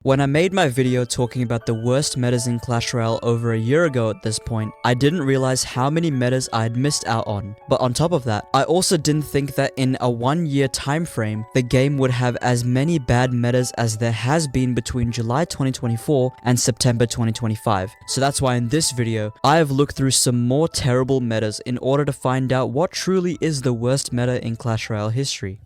When I made my video talking about the worst metas in Clash Royale over a year ago at this point, I didn't realize how many metas I had missed out on. But on top of that, I also didn't think that in a 1-year time frame, the game would have as many bad metas as there has been between July 2024 and September 2025. So that's why in this video, I have looked through some more terrible metas in order to find out what truly is the worst meta in Clash Royale history.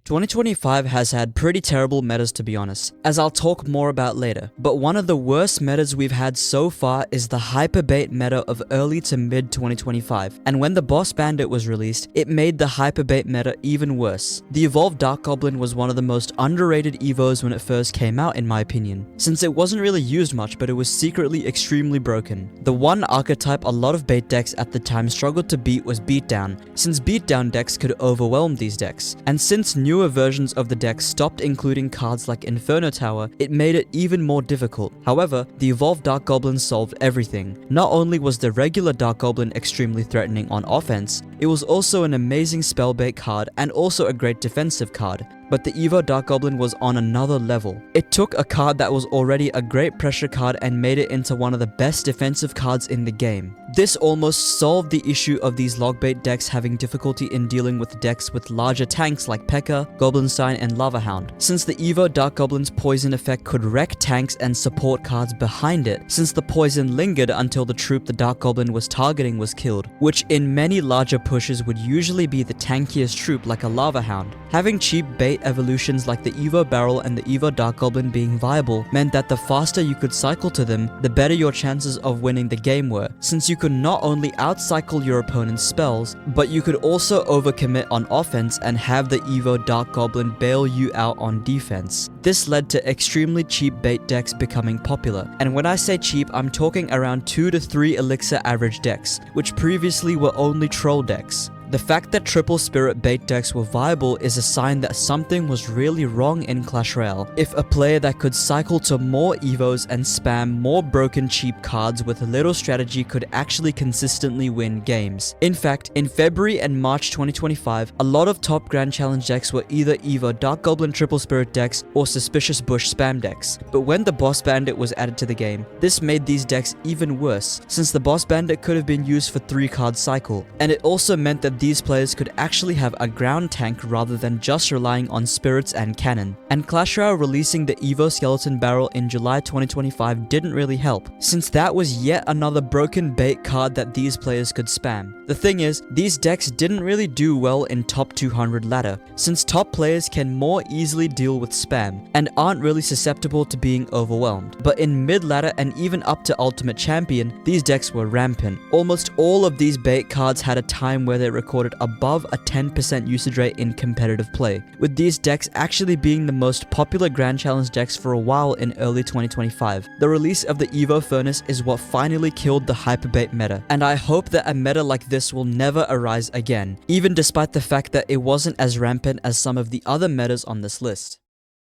2025 has had pretty terrible metas, to be honest, as I'll talk more about later, but one of the worst metas we've had so far is the Hyperbait meta of early to mid 2025, and when the Boss Bandit was released, it made the Hyperbait meta even worse. The Evolved Dark Goblin was one of the most underrated evos when it first came out, in my opinion, since it wasn't really used much, but it was secretly extremely broken. The one archetype a lot of bait decks at the time struggled to beat was Beatdown, since Beatdown decks could overwhelm these decks, and since newer versions of the deck stopped including cards like Inferno Tower, it made it even more difficult. However, the Evolved Dark Goblin solved everything. Not only was the regular Dark Goblin extremely threatening on offense, it was also an amazing spell bait card and also a great defensive card. But the Evo Dark Goblin was on another level. It took a card that was already a great pressure card and made it into one of the best defensive cards in the game. This almost solved the issue of these logbait decks having difficulty in dealing with decks with larger tanks like Pekka, Goblinstein, and Lava Hound, since the Evo Dark Goblin's poison effect could wreck tanks and support cards behind it, since the poison lingered until the troop the Dark Goblin was targeting was killed, which in many larger pushes would usually be the tankiest troop like a Lava Hound. Having cheap bait evolutions like the Evo Barrel and the Evo Dark Goblin being viable meant that the faster you could cycle to them, the better your chances of winning the game were, since you could not only outcycle your opponent's spells, but you could also overcommit on offense and have the Evo Dark Goblin bail you out on defense. This led to extremely cheap bait decks becoming popular, and when I say cheap, I'm talking around 2 to 3 elixir average decks, which previously were only troll decks. The fact that triple spirit bait decks were viable is a sign that something was really wrong in Clash Royale. If a player that could cycle to more evos and spam more broken cheap cards with little strategy could actually consistently win games. In fact, in February and March 2025, a lot of top Grand Challenge decks were either Evo Dark Goblin triple spirit decks or Suspicious Bush spam decks. But when the Boss Bandit was added to the game, this made these decks even worse, since the Boss Bandit could have been used for 3-card cycle, and it also meant that these players could actually have a ground tank rather than just relying on spirits and cannon. And Clash Royale releasing the Evo Skeleton Barrel in July 2025 didn't really help, since that was yet another broken bait card that these players could spam. The thing is, these decks didn't really do well in top 200 ladder, since top players can more easily deal with spam, and aren't really susceptible to being overwhelmed. But in mid ladder and even up to Ultimate Champion, these decks were rampant. Almost all of these bait cards had a time where they recorded above a 10% usage rate in competitive play, with these decks actually being the most popular Grand Challenge decks for a while in early 2025. The release of the Evo Furnace is what finally killed the Hyperbait meta, and I hope that a meta like this will never arise again, even despite the fact that it wasn't as rampant as some of the other metas on this list.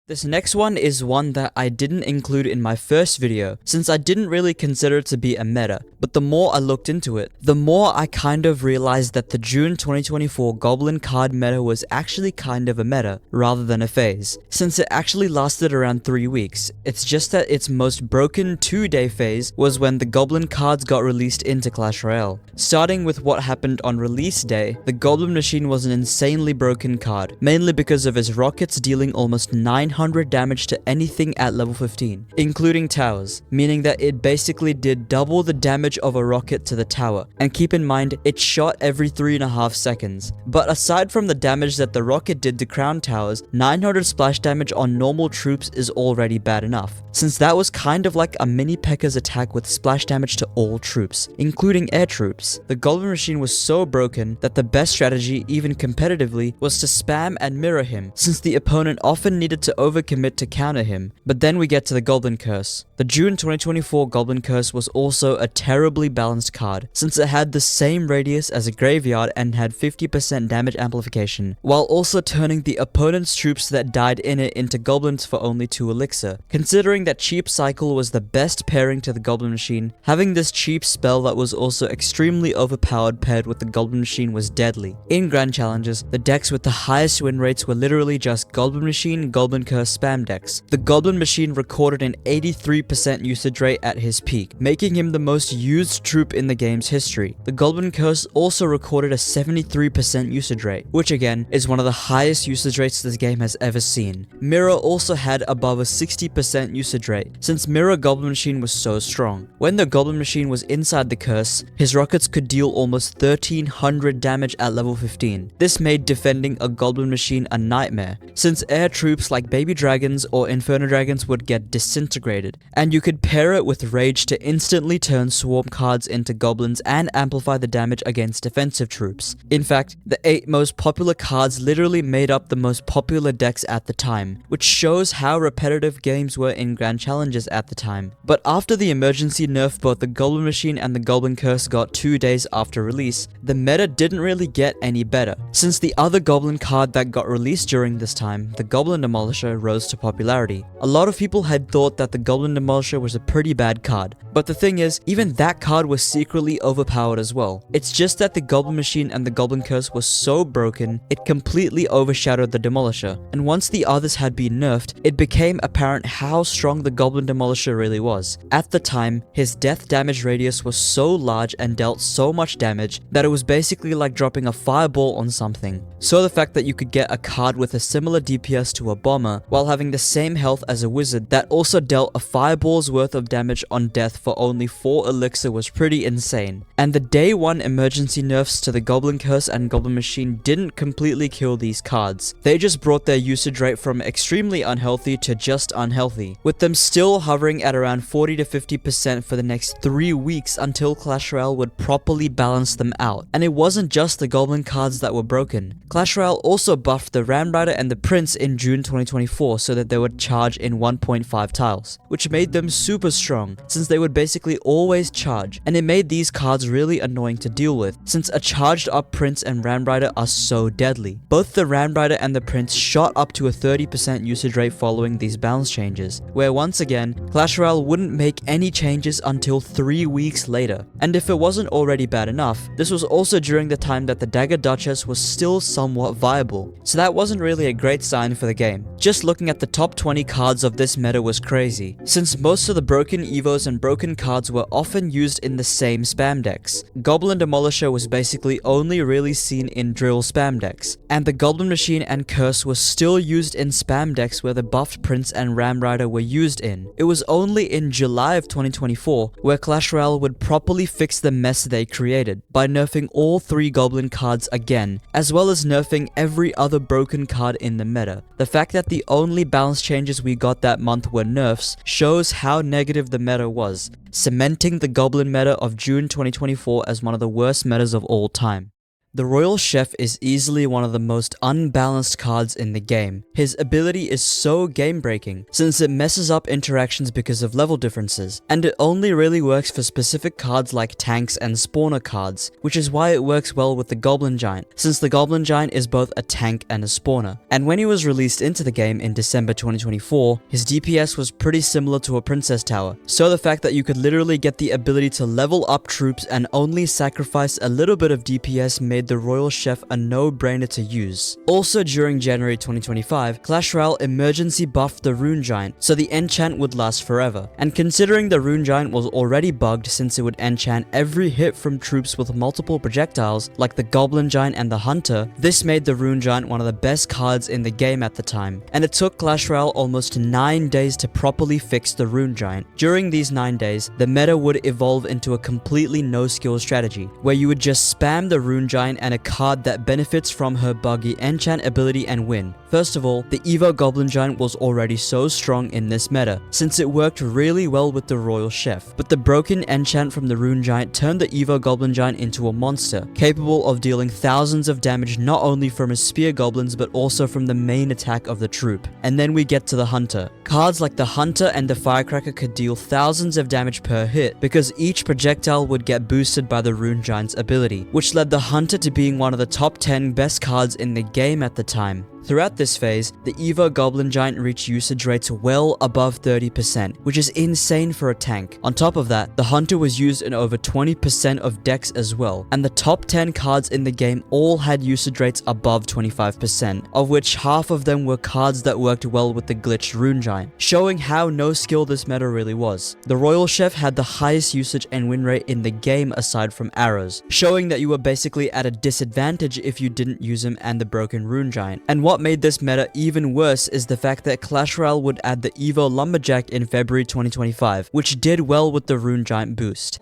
This next one is one that I didn't include in my first video, since I didn't really consider it to be a meta, but the more I looked into it, the more I kind of realized that the June 2024 Goblin card meta was actually kind of a meta, rather than a phase, since it actually lasted around 3 weeks. It's just that its most broken 2-day phase was when the Goblin cards got released into Clash Royale. Starting with what happened on release day, the Goblin Machine was an insanely broken card, mainly because of its rockets dealing almost 900 damage to anything at level 15, including towers, meaning that it basically did double the damage of a rocket to the tower, and keep in mind, it shot every 3.5 seconds. But aside from the damage that the rocket did to crown towers, 900 splash damage on normal troops is already bad enough, since that was kind of like a mini Pekka's attack with splash damage to all troops, including air troops. The Goblin Machine was so broken that the best strategy, even competitively, was to spam and mirror him, since the opponent often needed to overcommit to counter him. But then we get to the Goblin Curse. The June 2024 Goblin Curse was also a terribly balanced card, since it had the same radius as a graveyard and had 50% damage amplification, while also turning the opponent's troops that died in it into goblins for only 2 elixir. Considering that cheap cycle was the best pairing to the Goblin Machine, having this cheap spell that was also extremely overpowered paired with the Goblin Machine was deadly. In Grand Challenges, the decks with the highest win rates were literally just Goblin Machine, Goblin Curse, Curse spam decks. The Goblin Machine recorded an 83% usage rate at his peak, making him the most used troop in the game's history. The Goblin Curse also recorded a 73% usage rate, which again is one of the highest usage rates this game has ever seen. Mirror also had above a 60% usage rate, since Mirror Goblin Machine was so strong. When the Goblin Machine was inside the curse, his rockets could deal almost 1300 damage at level 15. This made defending a Goblin Machine a nightmare, since air troops like baby dragons or inferno dragons would get disintegrated, and you could pair it with Rage to instantly turn swarm cards into goblins and amplify the damage against defensive troops. In fact, the 8 most popular cards literally made up the most popular decks at the time, which shows how repetitive games were in Grand Challenges at the time. But after the emergency nerf both the Goblin Machine and the Goblin Curse got 2 days after release, the meta didn't really get any better, since the other Goblin card that got released during this time, the Goblin Demolisher, rose to popularity. A lot of people had thought that the Goblin Demolisher was a pretty bad card, but the thing is, even that card was secretly overpowered as well. It's just that the Goblin Machine and the Goblin Curse was so broken, it completely overshadowed the Demolisher, and once the others had been nerfed, it became apparent how strong the Goblin Demolisher really was. At the time, his death damage radius was so large and dealt so much damage that it was basically like dropping a fireball on something. So the fact that you could get a card with a similar DPS to a bomber while having the same health as a wizard that also dealt a fireball's worth of damage on death for only 4 elixir was pretty insane. And the day 1 emergency nerfs to the Goblin Curse and Goblin Machine didn't completely kill these cards. They just brought their usage rate from extremely unhealthy to just unhealthy, with them still hovering at around 40 to 50% for the next 3 weeks until Clash Royale would properly balance them out. And it wasn't just the Goblin cards that were broken. Clash Royale also buffed the Ram Rider and the Prince in June 2024 so that they would charge in 1.5 tiles, which made them super strong since they would basically always charge, and it made these cards really annoying to deal with since a charged up Prince and Ram Rider are so deadly. Both the Ram Rider and the Prince shot up to a 30% usage rate following these balance changes, where once again, Clash Royale wouldn't make any changes until 3 weeks later. And if it wasn't already bad enough, this was also during the time that the Dagger Duchess was still somewhat viable, so that wasn't really a great sign for the game. Just looking at the top 20 cards of this meta was crazy, since most of the broken evos and broken cards were often used in the same spam decks. Goblin Demolisher was basically only really seen in drill spam decks, and the Goblin Machine and Curse was still used in spam decks where the buffed Prince and Ram Rider were used in. It was only in July of 2024 where Clash Royale would properly fix the mess they created by nerfing all 3 Goblin cards again, as well as nerfing every other broken card in the meta. The fact that the only balance changes we got that month were nerfs shows how negative the meta was, cementing the Goblin meta of June 2024 as one of the worst metas of all time. The Royal Chef is easily one of the most unbalanced cards in the game. His ability is so game-breaking, since it messes up interactions because of level differences, and it only really works for specific cards like tanks and spawner cards, which is why it works well with the Goblin Giant, since the Goblin Giant is both a tank and a spawner. And when he was released into the game in December 2024, his DPS was pretty similar to a Princess Tower, so the fact that you could literally get the ability to level up troops and only sacrifice a little bit of DPS made the Royal Chef a no-brainer to use. Also during January 2025, Clash Royale emergency buffed the Rune Giant, so the enchant would last forever. And considering the Rune Giant was already bugged since it would enchant every hit from troops with multiple projectiles, like the Goblin Giant and the Hunter, this made the Rune Giant one of the best cards in the game at the time. And it took Clash Royale almost 9 days to properly fix the Rune Giant. During these 9 days, the meta would evolve into a completely no-skill strategy, where you would just spam the Rune Giant and a card that benefits from her buggy enchant ability and win. First of all, the Evo Goblin Giant was already so strong in this meta, since it worked really well with the Royal Chef, but the broken enchant from the Rune Giant turned the Evo Goblin Giant into a monster, capable of dealing thousands of damage not only from his spear goblins but also from the main attack of the troop. And then we get to the Hunter. Cards like the Hunter and the Firecracker could deal thousands of damage per hit, because each projectile would get boosted by the Rune Giant's ability, which led the Hunter to being one of the top 10 best cards in the game at the time. Throughout this phase, the Evo Goblin Giant reached usage rates well above 30%, which is insane for a tank. On top of that, the Hunter was used in over 20% of decks as well, and the top 10 cards in the game all had usage rates above 25%, of which half of them were cards that worked well with the glitched Rune Giant, showing how no skill this meta really was. The Royal Chef had the highest usage and win rate in the game aside from arrows, showing that you were basically at a disadvantage if you didn't use him and the broken Rune Giant. And what made this meta even worse is the fact that Clash Royale would add the Evo Lumberjack in February 2025, which did well with the Rune Giant boost.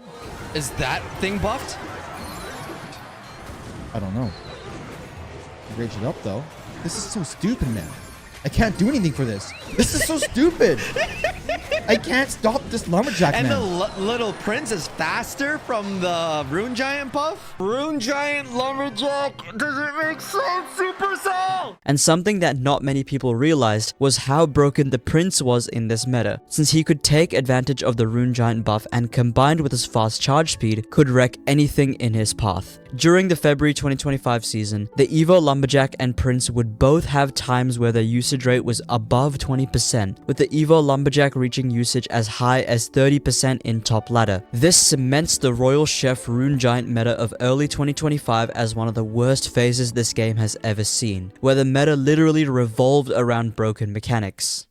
Is that thing buffed? I don't know. Rage it up though. This is so stupid, man. I can't do anything for this. This is so stupid. I can't stop this lumberjack, and man. And the little prince is faster from the Rune Giant buff? Rune Giant Lumberjack doesn't make sense, Supercell! And something that not many people realized was how broken the prince was in this meta, since he could take advantage of the Rune Giant buff and combined with his fast charge speed, could wreck anything in his path. During the February 2025 season, the Evo Lumberjack and Prince would both have times where their usage rate was above 20%, with the Evo Lumberjack reaching usage as high as 30% in top ladder. This cements the Royal Chef Rune Giant meta of early 2025 as one of the worst phases this game has ever seen, where the meta literally revolved around broken mechanics.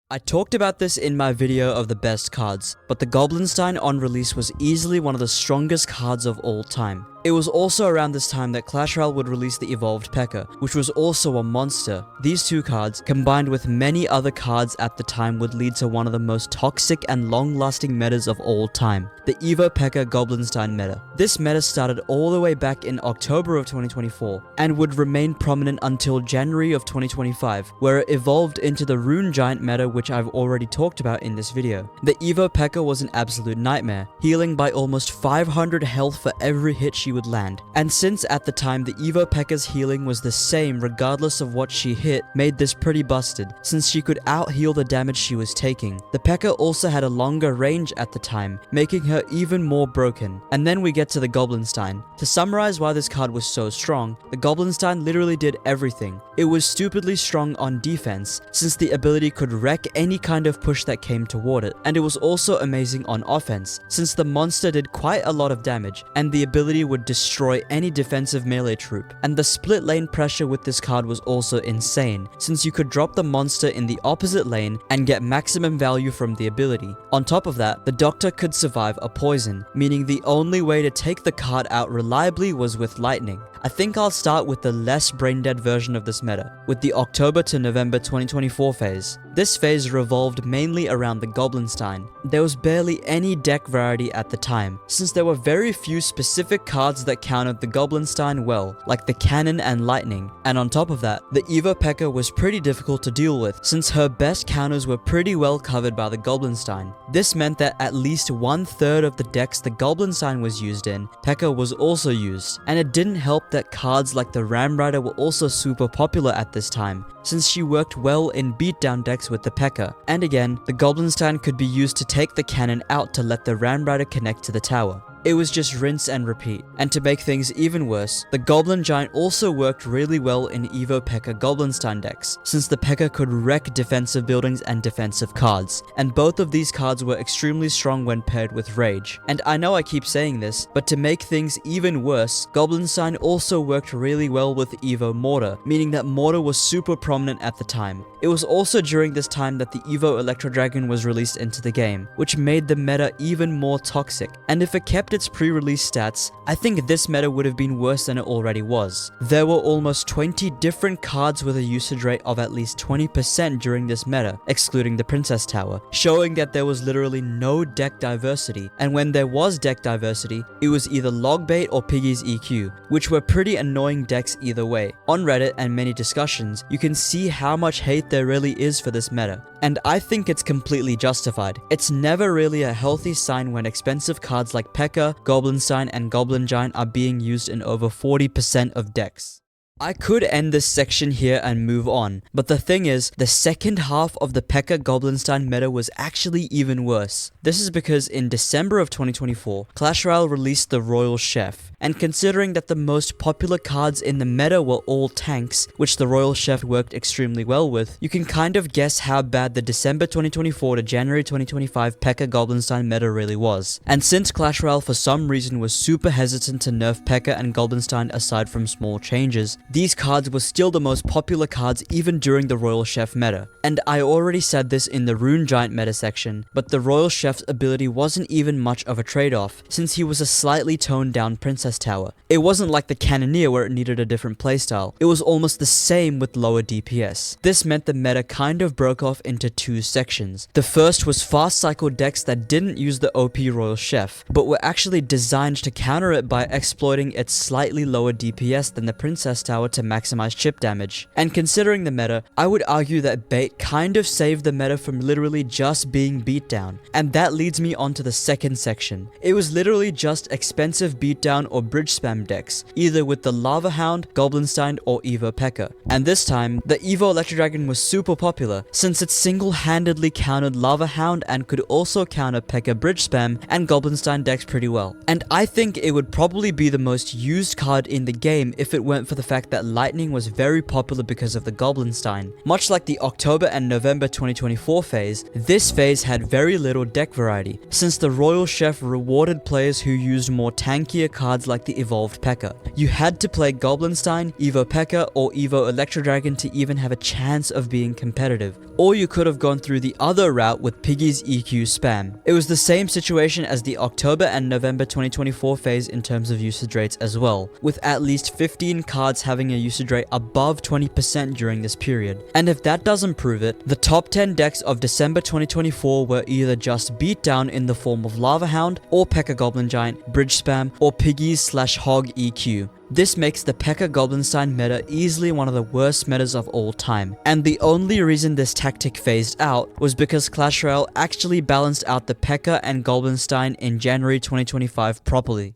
I talked about this in my video of the best cards, but the Goblinstein on release was easily one of the strongest cards of all time. It was also around this time that Clash Royale would release the evolved Pekka, which was also a monster. These two cards, combined with many other cards at the time, would lead to one of the most toxic and long-lasting metas of all time, the Evo Pekka Goblinstein meta. This meta started all the way back in October of 2024, and would remain prominent until January of 2025, where it evolved into the Rune Giant meta, which I've already talked about in this video. The Evo Pekka was an absolute nightmare, healing by almost 500 health for every hit she would land. And since at the time the Evo Pekka's healing was the same regardless of what she hit, made this pretty busted, since she could out-heal the damage she was taking. The Pekka also had a longer range at the time, making her even more broken. And then we get to the Goblinstein. To summarize why this card was so strong, the Goblinstein literally did everything. It was stupidly strong on defense, since the ability could wreck any kind of push that came toward it, and it was also amazing on offense, since the monster did quite a lot of damage, and the ability would destroy any defensive melee troop. And the split lane pressure with this card was also insane, since you could drop the monster in the opposite lane and get maximum value from the ability. On top of that, the Doctor could survive a poison, meaning the only way to take the card out reliably was with lightning. I think I'll start with the less brain-dead version of this meta, with the October to November 2024 phase. This phase revolved mainly around the Goblinstein. There was barely any deck variety at the time, since there were very few specific cards that countered the Goblinstein well, like the Cannon and Lightning. And on top of that, the Evo Pekka was pretty difficult to deal with, since her best counters were pretty well covered by the Goblinstein. This meant that at least 1/3 of the decks the Goblinstein was used in, Pekka was also used. And it didn't help that cards like the Ram Rider were also super popular at this time, since she worked well in beatdown decks with the Pekka. And again, the Goblinstein could be used to take the cannon out to let the Ram Rider connect to the tower. It was just rinse and repeat. And to make things even worse, the Goblin Giant also worked really well in Evo Pekka Goblinstein decks, since the Pekka could wreck defensive buildings and defensive cards, and both of these cards were extremely strong when paired with Rage. And I know I keep saying this, but to make things even worse, Goblinstein also worked really well with Evo Mortar, meaning that Mortar was super prominent at the time. It was also during this time that the Evo Electro Dragon was released into the game, which made the meta even more toxic. And if it kept its pre-release stats, I think this meta would have been worse than it already was. There were almost 20 different cards with a usage rate of at least 20% during this meta, excluding the Princess Tower, showing that there was literally no deck diversity. And when there was deck diversity, it was either Logbait or Piggy's EQ, which were pretty annoying decks either way. On Reddit and many discussions, you can see how much hate there really is for this meta, and I think it's completely justified. It's never really a healthy sign when expensive cards like Pekka, Goblinstein, and Goblin Giant are being used in over 40% of decks. I could end this section here and move on, but the thing is, the second half of the Pekka Goblinstein meta was actually even worse. This is because in December of 2024, Clash Royale released the Royal Chef, and considering that the most popular cards in the meta were all tanks, which the Royal Chef worked extremely well with, you can kind of guess how bad the December 2024 to January 2025 Pekka Goblinstein meta really was. And since Clash Royale for some reason was super hesitant to nerf Pekka and Goblinstein aside from small changes, these cards were still the most popular cards even during the Royal Chef meta. And I already said this in the Rune Giant meta section, but the Royal Chef's ability wasn't even much of a trade-off, since he was a slightly toned down Princess Tower. It wasn't like the Cannoneer where it needed a different playstyle, it was almost the same with lower DPS. This meant the meta kind of broke off into two sections. The first was fast cycle decks that didn't use the OP Royal Chef, but were actually designed to counter it by exploiting its slightly lower DPS than the Princess Tower to maximize chip damage. And considering the meta, I would argue that Bait kind of saved the meta from literally just being beatdown. And that leads me on to the second section. It was literally just expensive beatdown or bridge spam decks, either with the Lava Hound, Goblinstein, or Evo Pekka. And this time, the Evo Electro Dragon was super popular, since it single-handedly countered Lava Hound and could also counter Pekka bridge spam and Goblinstein decks pretty well. And I think it would probably be the most used card in the game if it weren't for the fact that Lightning was very popular because of the Goblinstein. Much like the October and November 2024 phase, this phase had very little deck variety, since the Royal Chef rewarded players who used more tankier cards like the Evolved Pekka. You had to play Goblinstein, Evo Pekka, or Evo Electro Dragon to even have a chance of being competitive. Or you could have gone through the other route with Piggy's EQ spam. It was the same situation as the October and November 2024 phase in terms of usage rates as well, with at least 15 cards having a usage rate above 20% during this period. And if that doesn't prove it, the top 10 decks of December 2024 were either just beat down in the form of Lava Hound, or Pekka Goblin Giant, Bridge Spam, or Piggies/Hog EQ. This makes the Pekka Goblinstein meta easily one of the worst metas of all time. And the only reason this tactic phased out was because Clash Royale actually balanced out the Pekka and Goblinstein in January 2025 properly.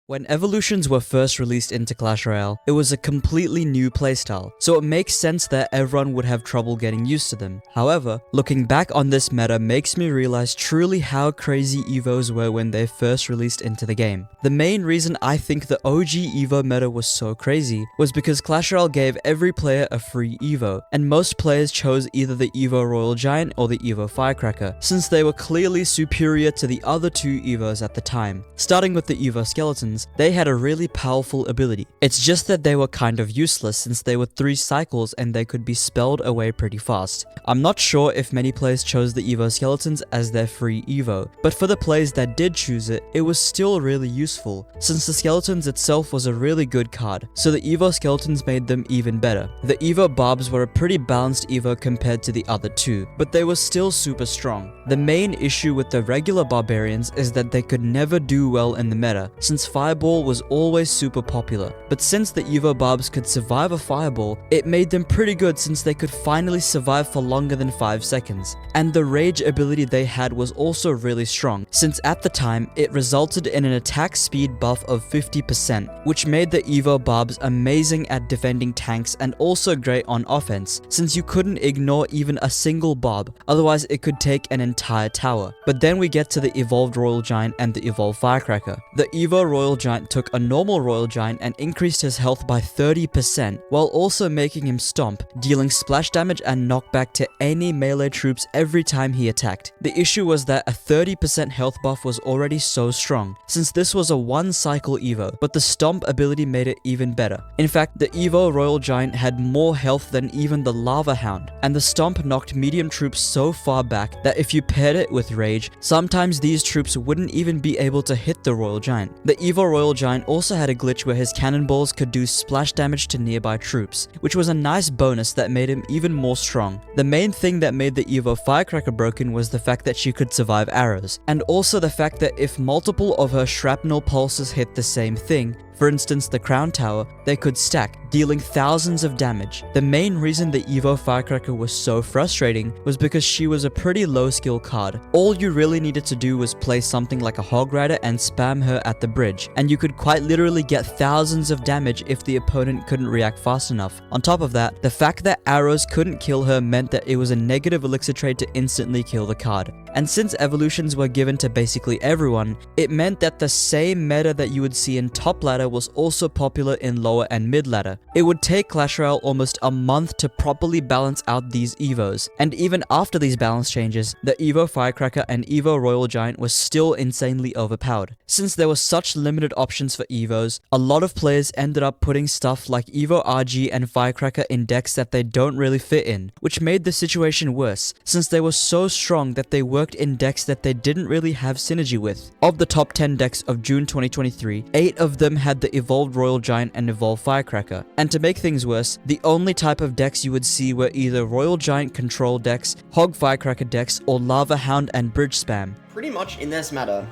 When evolutions were first released into Clash Royale, it was a completely new playstyle, so it makes sense that everyone would have trouble getting used to them. However, looking back on this meta makes me realize truly how crazy Evos were when they first released into the game. The main reason I think the OG Evo meta was so crazy was because Clash Royale gave every player a free Evo, and most players chose either the Evo Royal Giant or the Evo Firecracker, since they were clearly superior to the other two Evos at the time. Starting with the Evo Skeletons, they had a really powerful ability. It's just that they were kind of useless since they were 3 cycles and they could be spelled away pretty fast. I'm not sure if many players chose the Evo Skeletons as their free Evo, but for the players that did choose it, it was still really useful, since the Skeletons itself was a really good card, so the Evo Skeletons made them even better. The Evo Barbs were a pretty balanced Evo compared to the other two, but they were still super strong. The main issue with the regular Barbarians is that they could never do well in the meta, since Fireball was always super popular. But since the Evo Barbs could survive a Fireball, it made them pretty good since they could finally survive for longer than 5 seconds. And the Rage ability they had was also really strong, since at the time, it resulted in an attack speed buff of 50%, which made the Evo Barbs amazing at defending tanks and also great on offense, since you couldn't ignore even a single Barb, otherwise it could take an entire tower. But then we get to the Evolved Royal Giant and the Evolved Firecracker. The Evo Royal Giant took a normal Royal Giant and increased his health by 30%, while also making him stomp, dealing splash damage and knockback to any melee troops every time he attacked. The issue was that a 30% health buff was already so strong, since this was a 1-cycle Evo, but the stomp ability made it even better. In fact, the Evo Royal Giant had more health than even the Lava Hound, and the stomp knocked medium troops so far back that if you paired it with Rage, sometimes these troops wouldn't even be able to hit the Royal Giant. The Evo Royal Giant also had a glitch where his cannonballs could do splash damage to nearby troops, which was a nice bonus that made him even more strong. The main thing that made the Evo Firecracker broken was the fact that she could survive arrows, and also the fact that if multiple of her shrapnel pulses hit the same thing, For instance, the Crown Tower, they could stack, dealing thousands of damage. The main reason the Evo Firecracker was so frustrating was because she was a pretty low skill card. All you really needed to do was play something like a Hog Rider and spam her at the bridge, and you could quite literally get thousands of damage if the opponent couldn't react fast enough. On top of that, the fact that arrows couldn't kill her meant that it was a negative elixir trade to instantly kill the card. And since evolutions were given to basically everyone, it meant that the same meta that you would see in top ladder was also popular in lower and mid ladder. It would take Clash Royale almost a month to properly balance out these Evos, and even after these balance changes, the Evo Firecracker and Evo Royal Giant was still insanely overpowered. Since there were such limited options for Evos, a lot of players ended up putting stuff like Evo RG and Firecracker in decks that they don't really fit in, which made the situation worse, since they were so strong that they worked in decks that they didn't really have synergy with. Of the top 10 decks of June 2023, 8 of them had the Evolved Royal Giant and Evolved Firecracker. And to make things worse, the only type of decks you would see were either Royal Giant control decks, Hog Firecracker decks, or Lava Hound and Bridge spam. Pretty much in this meta,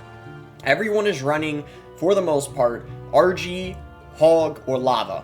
everyone is running, for the most part, RG, Hog, or Lava.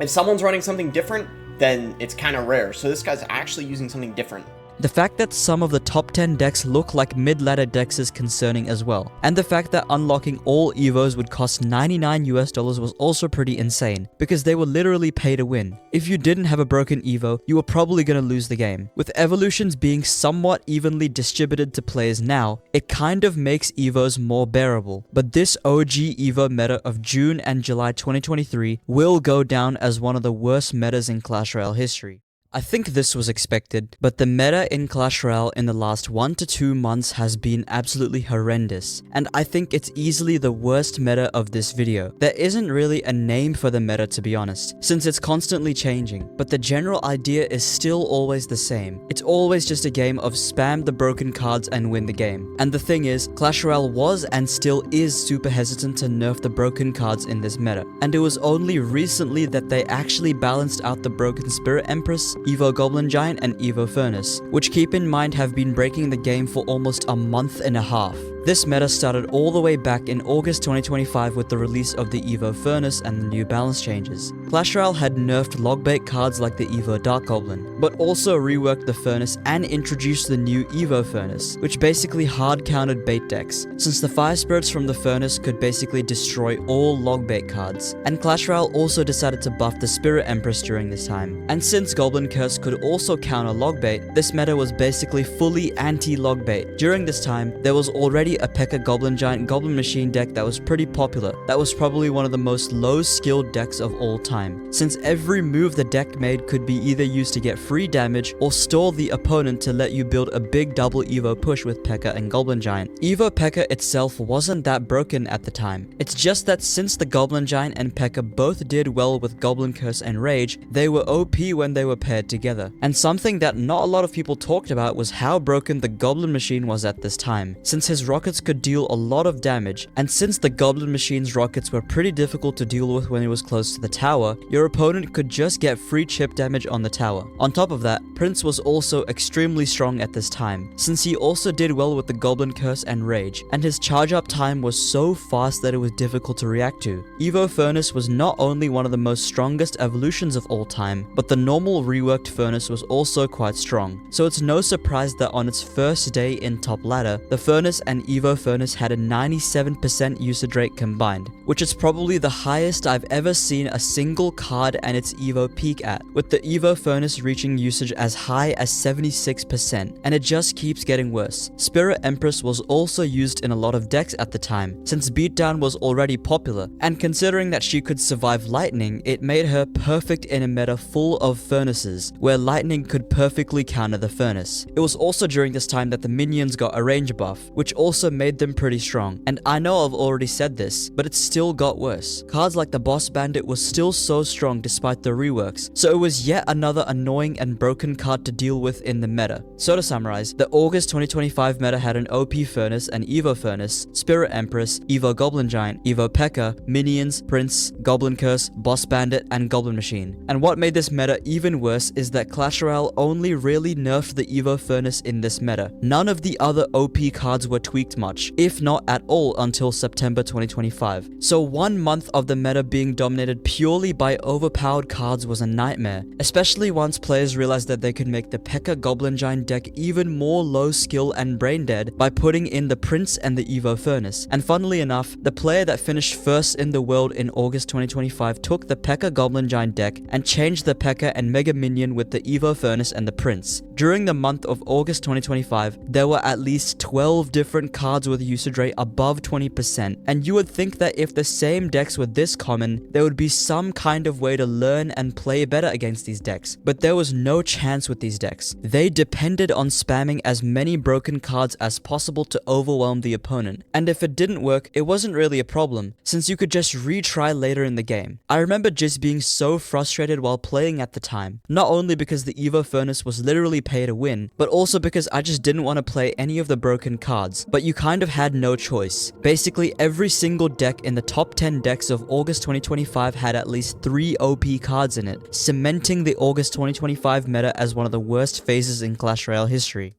If someone's running something different, then it's kind of rare. So this guy's actually using something different. The fact that some of the top 10 decks look like mid-ladder decks is concerning as well. And the fact that unlocking all Evos would cost $99 was also pretty insane, because they were literally pay to win. If you didn't have a broken Evo, you were probably going to lose the game. With evolutions being somewhat evenly distributed to players now, it kind of makes Evos more bearable. But this OG Evo meta of June and July 2023 will go down as one of the worst metas in Clash Royale history. I think this was expected, but the meta in Clash Royale in the last 1 to 2 months has been absolutely horrendous, and I think it's easily the worst meta of this video. There isn't really a name for the meta, to be honest, since it's constantly changing, but the general idea is still always the same. It's always just a game of spam the broken cards and win the game. And the thing is, Clash Royale was and still is super hesitant to nerf the broken cards in this meta, and it was only recently that they actually balanced out the broken Spirit Empress, Evo Goblin Giant, and Evo Furnace, which keep in mind have been breaking the game for almost a month and a half. This meta started all the way back in August 2025 with the release of the Evo Furnace and the new balance changes. Clash Royale had nerfed logbait cards like the Evo Dark Goblin, but also reworked the Furnace and introduced the new Evo Furnace, which basically hard-countered bait decks, since the Fire Spirits from the Furnace could basically destroy all logbait cards. And Clash Royale also decided to buff the Spirit Empress during this time. And since Goblin Curse could also counter logbait, this meta was basically fully anti-logbait. During this time, there was already a Pekka Goblin Giant Goblin Machine deck that was pretty popular. That was probably one of the most low-skilled decks of all time, since every move the deck made could be either used to get free damage or stall the opponent to let you build a big double Evo push with Pekka and Goblin Giant. Evo Pekka itself wasn't that broken at the time. It's just that since the Goblin Giant and Pekka both did well with Goblin Curse and Rage, they were OP when they were paired together. And something that not a lot of people talked about was how broken the Goblin Machine was at this time, since his rockets could deal a lot of damage, and since the Goblin Machine's rockets were pretty difficult to deal with when it was close to the tower, your opponent could just get free chip damage on the tower. On top of that, Prince was also extremely strong at this time, since he also did well with the Goblin Curse and Rage, and his charge up time was so fast that it was difficult to react to. Evo Furnace was not only one of the most strongest evolutions of all time, but the normal reworked Furnace was also quite strong, so it's no surprise that on its first day in top ladder, the Furnace and Evo Furnace had a 97% usage rate combined, which is probably the highest I've ever seen a single card and its Evo peak at, with the Evo Furnace reaching usage as high as 76%, and it just keeps getting worse. Spirit Empress was also used in a lot of decks at the time, since Beatdown was already popular, and considering that she could survive lightning, it made her perfect in a meta full of furnaces, where lightning could perfectly counter the Furnace. It was also during this time that the minions got a range buff, which also made them pretty strong. And I know I've already said this, but it still got worse. Cards like the Boss Bandit was still so strong despite the reworks, so it was yet another annoying and broken card to deal with in the meta. So to summarize, the August 2025 meta had an OP Furnace and Evo Furnace, Spirit Empress, Evo Goblin Giant, Evo Pekka, Minions, Prince, Goblin Curse, Boss Bandit, and Goblin Machine. And what made this meta even worse is that Clash Royale only really nerfed the Evo Furnace in this meta. None of the other OP cards were tweaked tweaked much, if not at all until September 2025. So 1 month of the meta being dominated purely by overpowered cards was a nightmare, especially once players realized that they could make the Pekka Goblin Giant deck even more low skill and brain dead by putting in the Prince and the Evo Furnace. And funnily enough, the player that finished first in the world in August 2025 took the Pekka Goblin Giant deck and changed the Pekka and Mega Minion with the Evo Furnace and the Prince. During the month of August 2025, there were at least 12 different cards with usage rate above 20%, and you would think that if the same decks were this common, there would be some kind of way to learn and play better against these decks. But there was no chance with these decks. They depended on spamming as many broken cards as possible to overwhelm the opponent, and if it didn't work, it wasn't really a problem, since you could just retry later in the game. I remember just being so frustrated while playing at the time, not only because the Evo Furnace was literally pay to win, but also because I just didn't want to play any of the broken cards, but you kind of had no choice. Basically, every single deck in the top 10 decks of August 2025 had at least 3 OP cards in it, cementing the August 2025 meta as one of the worst phases in Clash Royale history.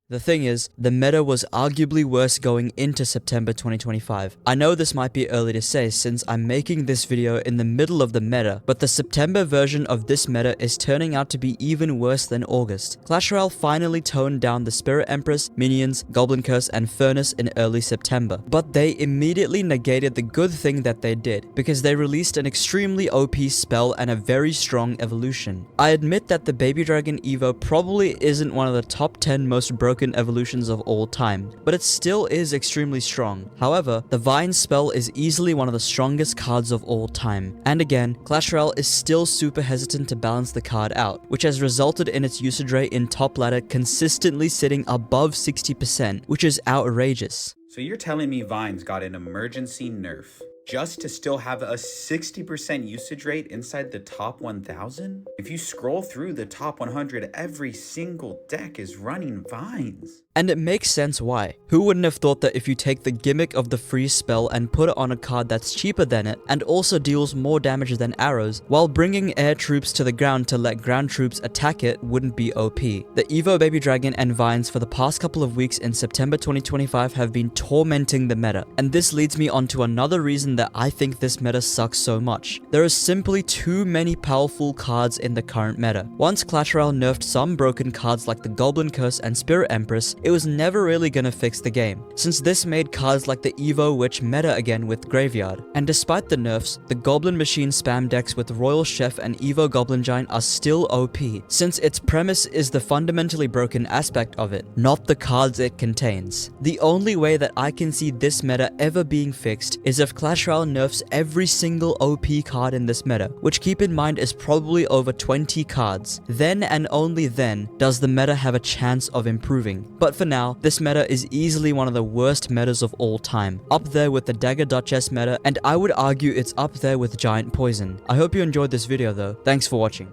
The thing is, the meta was arguably worse going into September 2025. I know this might be early to say since I'm making this video in the middle of the meta, but the September version of this meta is turning out to be even worse than August. Clash Royale finally toned down the Spirit Empress, Minions, Goblin Curse, and Furnace in early September, but they immediately negated the good thing that they did, because they released an extremely OP spell and a very strong evolution. I admit that the Baby Dragon Evo probably isn't one of the top 10 most broken evolutions of all time, but it still is extremely strong. However, the Vine spell is easily one of the strongest cards of all time, and again, Clash Royale is still super hesitant to balance the card out, which has resulted in its usage rate in top ladder consistently sitting above 60%, which is outrageous. So you're telling me Vine's got an emergency nerf just to still have a 60% usage rate inside the top 1000? If you scroll through the top 100, every single deck is running Vines. And it makes sense why. Who wouldn't have thought that if you take the gimmick of the freeze spell and put it on a card that's cheaper than it, and also deals more damage than arrows, while bringing air troops to the ground to let ground troops attack it wouldn't be OP. The Evo Baby Dragon and Vines for the past couple of weeks in September 2025 have been tormenting the meta, and this leads me on to another reason that I think this meta sucks so much. There is simply too many powerful cards in the current meta. Once Clash Royale nerfed some broken cards like the Goblin Curse and Spirit Empress, it was never really gonna fix the game, since this made cards like the Evo Witch meta again with Graveyard. And despite the nerfs, the Goblin Machine spam decks with Royal Chef and Evo Goblin Giant are still OP, since its premise is the fundamentally broken aspect of it, not the cards it contains. The only way that I can see this meta ever being fixed is if Clash Royale nerfs every single OP card in this meta, which keep in mind is probably over 20 cards. Then and only then does the meta have a chance of improving. But for now, this meta is easily one of the worst metas of all time, up there with the Dagger Duchess meta, and I would argue it's up there with Giant Poison. I hope you enjoyed this video though. Thanks for watching.